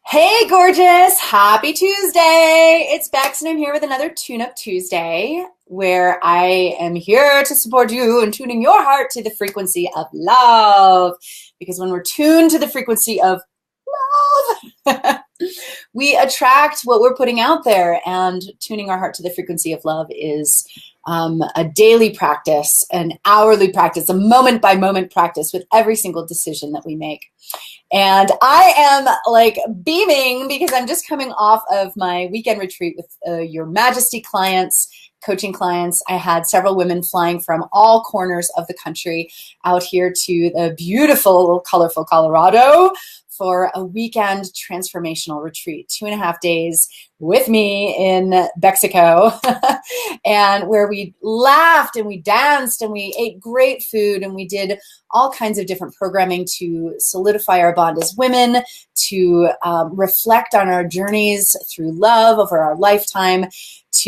Hey, gorgeous. Happy Tuesday. It's Bex, and I'm here with another Tune Up Tuesday where I am here to support you in tuning your heart to the frequency of love. Because when we're tuned to the frequency of love, we attract what we're putting out there, and tuning our heart to the frequency of love is a daily practice, an hourly practice, a moment by moment practice with every single decision that we make. And I am like beaming because I'm just coming off of my weekend retreat with Your Majesty clients, coaching clients. I had several women flying from all corners of the country out here to the beautiful, colorful Colorado for a weekend transformational retreat, 2.5 days with me in Mexico, and where we laughed and we danced and we ate great food and we did all kinds of different programming to solidify our bond as women, to reflect on our journeys through love over our lifetime.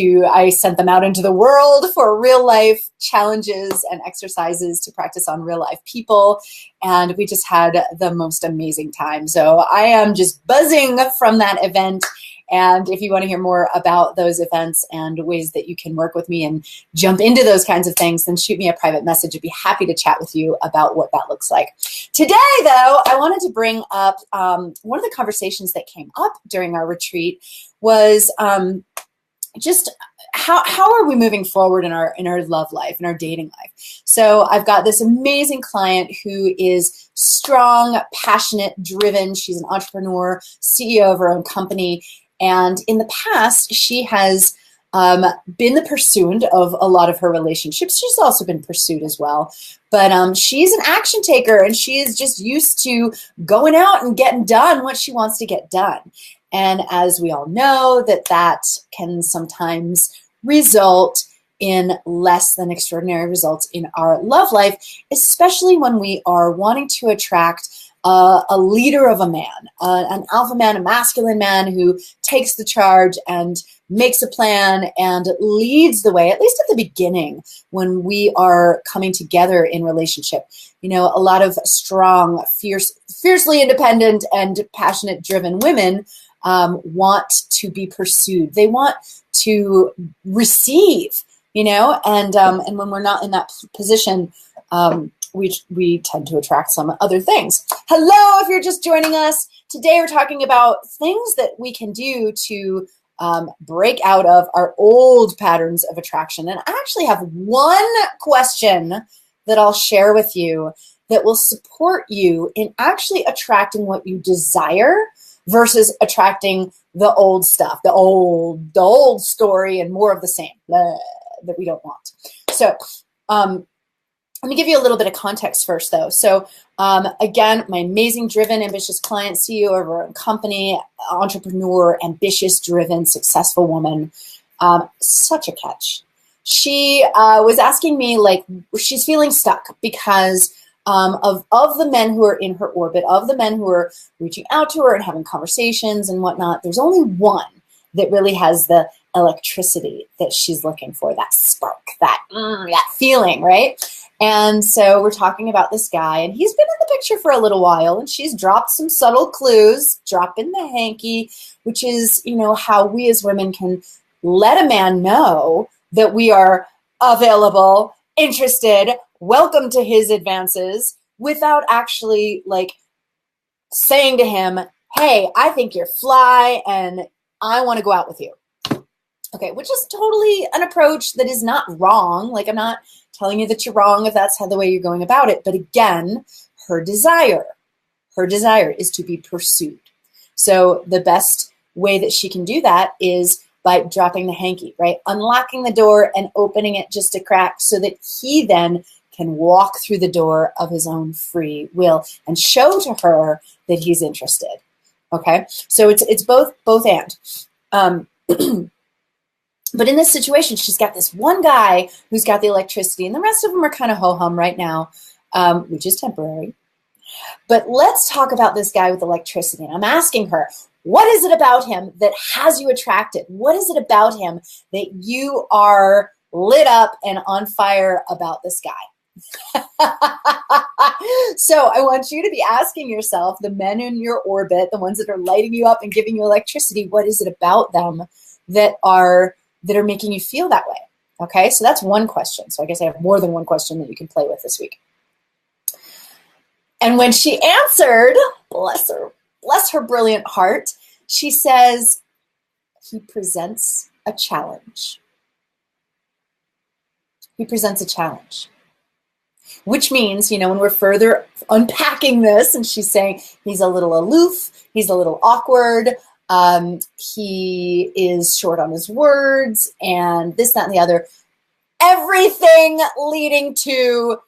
I sent them out into the world for real life challenges and exercises to practice on real life people. And we just had the most amazing time. So I am just buzzing from that event. And if you want to hear more about those events and ways that you can work with me and jump into those kinds of things, then shoot me a private message. I'd be happy to chat with you about what that looks like. Today, though, I wanted to bring up one of the conversations that came up during our retreat was just how are we moving forward in our love life, in our dating life. So I've got this amazing client who is strong, passionate, driven. She's an entrepreneur, CEO of her own company. And in the past, she has been the pursuant of a lot of her relationships. She's also been pursued as well. But she's an action taker, and she is just used to going out and getting done what she wants to get done. And as we all know, that can sometimes result in less than extraordinary results in our love life, especially when we are wanting to attract a leader of a man, an alpha man, a masculine man who takes the charge and makes a plan and leads the way, at least at the beginning, when we are coming together in relationship. You know, a lot of strong, fiercely independent and passionate, driven women want to be pursued. They want to receive, you know, and when we're not in that position, we tend to attract some other things. Hello, if you're just joining us. Today we're talking about things that we can do to break out of our old patterns of attraction. And I actually have one question that I'll share with you that will support you in actually attracting what you desire versus attracting the old stuff, the old story, and more of the same that we don't want. So let me give you a little bit of context first, though. So again, my amazing, driven, ambitious client, CEO of her own company, entrepreneur, ambitious, driven, successful woman. Such a catch. She was asking me, like, she's feeling stuck because of the men who are in her orbit, of the men who are reaching out to her and having conversations and whatnot. There's only one that really has the electricity that she's looking for, that spark, that feeling, right? And so we're talking about this guy, and he's been in the picture for a little while, and she's dropped some subtle clues, dropping the hanky, which is, you know, how we as women can let a man know that we are available, interested, welcome to his advances, without actually like saying to him, hey, I think you're fly and I want to go out with you. Okay, which is totally an approach that is not wrong. Like, I'm not telling you that you're wrong if that's how the way you're going about it. But again, her desire is to be pursued. So the best way that she can do that is by dropping the hanky, right? Unlocking the door and opening it just a crack so that he then can walk through the door of his own free will and show to her that he's interested. Okay, so it's both and. But in this situation, she's got this one guy who's got the electricity, and the rest of them are kind of ho-hum right now, which is temporary. But let's talk about this guy with electricity. And I'm asking her, what is it about him that has you attracted? What is it about him that you are lit up and on fire about this guy? So I want you to be asking yourself, the men in your orbit, the ones that are lighting you up and giving you electricity, what is it about them that are making you feel that way? Okay, so that's one question. So I guess I have more than one question that you can play with this week. And when she answered, bless her brilliant heart, she says, he presents a challenge. He presents a challenge. Which means, when we're further unpacking this, and she's saying he's a little aloof, he's a little awkward, he is short on his words, and this, that, and the other. Everything leading to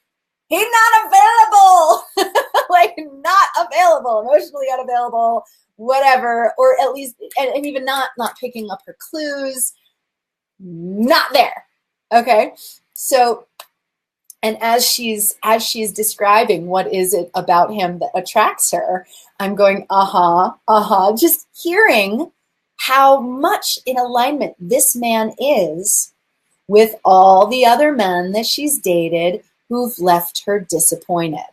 he's not available, like not available, emotionally unavailable, whatever, or at least, and even not picking up her clues, not there. Okay, so. And as she's describing what is it about him that attracts her, I'm going, just hearing how much in alignment this man is with all the other men that she's dated who've left her disappointed.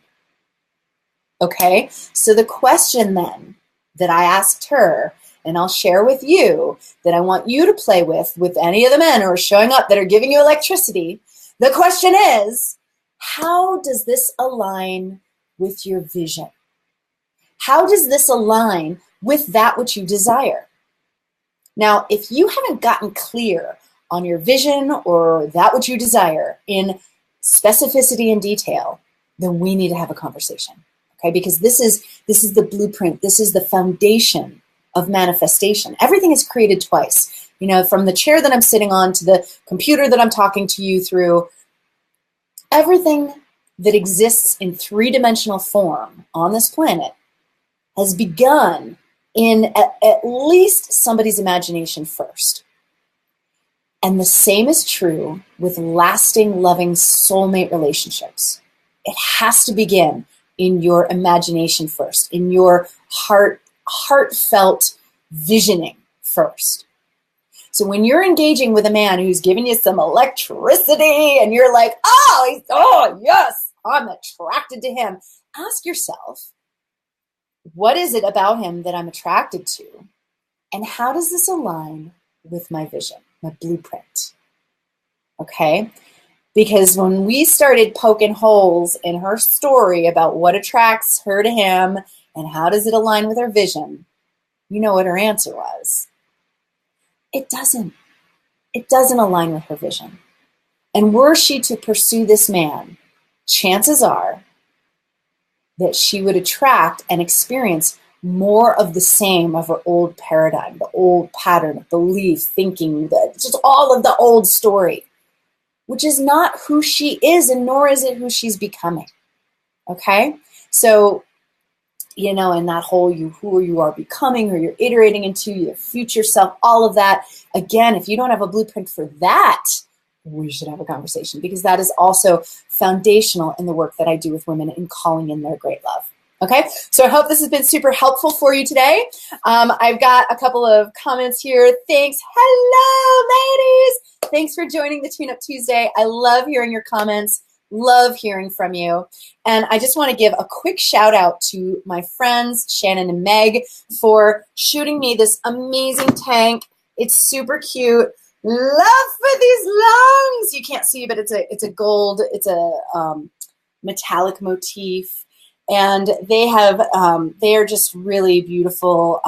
Okay, so the question then that I asked her, and I'll share with you, that I want you to play with any of the men who are showing up that are giving you electricity, the question is, how does this align with your vision? How does this align with that which you desire? Now, if you haven't gotten clear on your vision or that which you desire in specificity and detail, then we need to have a conversation, okay? Because this is the blueprint. This is the foundation of manifestation. Everything is created twice. From the chair that I'm sitting on to the computer that I'm talking to you through, everything that exists in three-dimensional form on this planet has begun in at least somebody's imagination first. And the same is true with lasting, loving soulmate relationships. It has to begin in your imagination first, in your heartfelt visioning first. So when you're engaging with a man who's giving you some electricity and you're like, oh yes, I'm attracted to him, ask yourself, what is it about him that I'm attracted to? And how does this align with my vision, my blueprint? Okay? Because when we started poking holes in her story about what attracts her to him and how does it align with her vision, you know what her answer was. It doesn't align with her vision. And were she to pursue this man, chances are that she would attract and experience more of the same of her old paradigm, the old pattern of belief, thinking, just all of the old story, which is not who she is, and nor is it who she's becoming. Okay? So, and that whole who you are becoming, who you're iterating into, your future self, all of that. Again, if you don't have a blueprint for that, we should have a conversation, because that is also foundational in the work that I do with women in calling in their great love. Okay, so I hope this has been super helpful for you today. I've got a couple of comments here. Thanks. Hello, ladies. Thanks for joining the Tune Up Tuesday. I love hearing your comments. Love hearing from you. And I just want to give a quick shout out to my friends, Shannon and Meg, for shooting me this amazing tank. It's super cute. Love for these lungs. You can't see, but it's a gold, it's a metallic motif. And they are just really beautiful,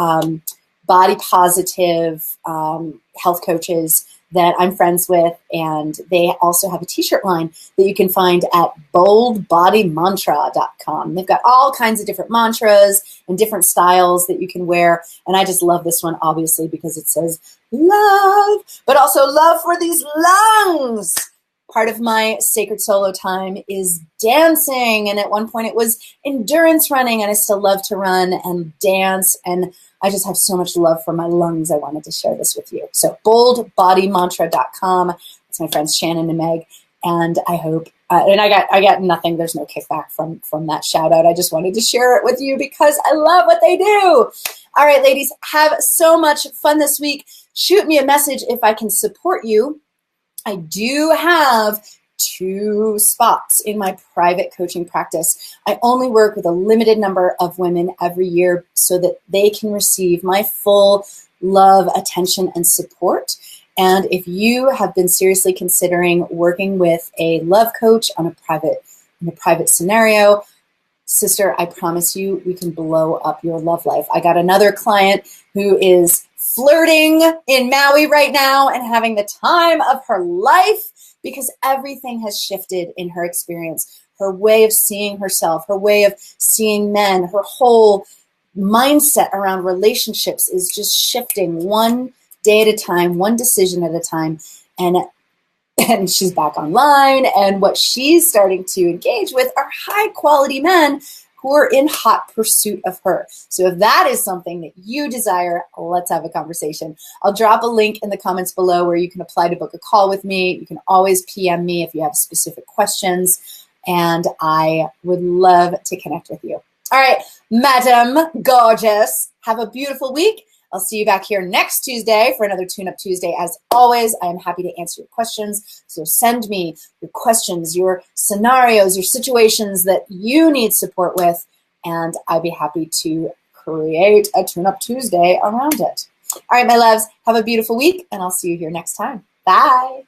body positive health coaches that I'm friends with, and they also have a t-shirt line that you can find at boldbodymantra.com. They've got all kinds of different mantras and different styles that you can wear, and I just love this one, obviously, because it says love, but also love for these lungs. Part of my sacred solo time is dancing, and at one point it was endurance running, and I still love to run and dance, and I just have so much love for my lungs. I wanted to share this with you. So boldbodymantra.com. It's my friends Shannon and Meg, and I hope, and I got nothing. There's no kickback from that shout out. I just wanted to share it with you because I love what they do. All right, ladies, have so much fun this week. Shoot me a message if I can support you. I do have 2 spots in my private coaching practice. I only work with a limited number of women every year so that they can receive my full love, attention, and support. And if you have been seriously considering working with a love coach in a private scenario, sister, I promise you, we can blow up your love life. I got another client who is flirting in Maui right now and having the time of her life because everything has shifted in her experience, her way of seeing herself, her way of seeing men, her whole mindset around relationships is just shifting one day at a time, one decision at a time. And she's back online, and what she's starting to engage with are high quality men who are in hot pursuit of her. So if that is something that you desire, let's have a conversation. I'll drop a link in the comments below where you can apply to book a call with me. You can always PM me if you have specific questions, and I would love to connect with you. All right, Madam Gorgeous, have a beautiful week. I'll see you back here next Tuesday for another Tune Up Tuesday. As always, I am happy to answer your questions. So send me your questions, your scenarios, your situations that you need support with, and I'd be happy to create a Tune Up Tuesday around it. All right, my loves, have a beautiful week, and I'll see you here next time. Bye.